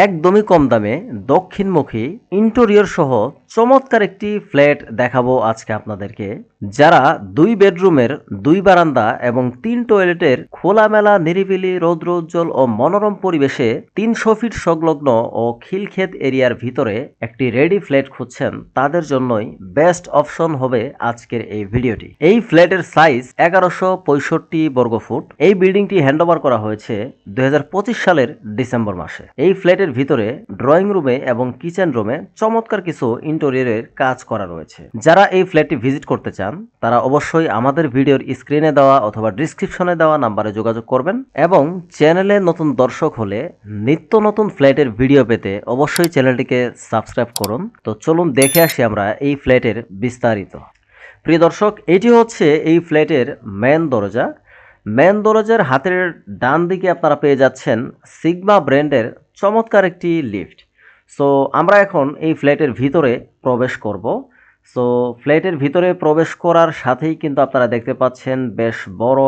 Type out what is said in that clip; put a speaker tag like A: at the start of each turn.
A: একদমই কম দামে দক্ষিণমুখী ইন্টেরিয়র সহ চমৎকার একটি ফ্ল্যাট দেখাবো আজকে আপনাদেরকে, যারা 2 বেডরুমের 2 বারান্দা এবং 3 টয়লেটের খোলামেলা নিরিবিলি রৌদ্রোজ্জ্বল ও মনোরম পরিবেশে 300 ফিট সংলগ্ন ও খিলক্ষেত এরিয়ার ভিতরে একটি রেডি ফ্ল্যাট খুঁজছেন, তাদের জন্যই বেস্ট অপশন হবে আজকের এই ভিডিওটি। এই ফ্ল্যাটের সাইজ 1165 বর্গফুট। এই বিল্ডিংটি হ্যান্ডওভার করা হয়েছে 2025 সালের ডিসেম্বর মাসে। এই ফ্ল্যাটের ভিতরে ড্রয়িং রুমে এবং কিচেন রুমে চমৎকার কিছু ইন্টেরিয়রের কাজ করা রয়েছে। যারা এই ফ্ল্যাটটি ভিজিট করতে চান তারা অবশ্যই আমাদের ভিডিওর স্ক্রিনে দেওয়া অথবা ডিসক্রিপশনে দেওয়া নাম্বারে যোগাযোগ করবেন, এবং চ্যানেলে নতুন দর্শক হলে নিত্য নতুন ফ্ল্যাটের ভিডিও পেতে অবশ্যই চ্যানেলটিকে সাবস্ক্রাইব করুন। তো চলুন দেখে আসি আমরা এই ফ্ল্যাটের বিস্তারিত। প্রিয় দর্শক, এটি হচ্ছে এই ফ্ল্যাটের মেন দরজা। মেন দরজার হাতের ডান দিকে আপনারা পেয়ে যাচ্ছেন সিগমা ব্র্যান্ডের চমৎকার একটি লিফট। সো আমরা এখন এই ফ্ল্যাটের ভিতরে প্রবেশ করব। সো ফ্ল্যাটের ভিতরে প্রবেশ করার সাথেই কিন্তু আপনারা দেখতে পাচ্ছেন বেশ বড়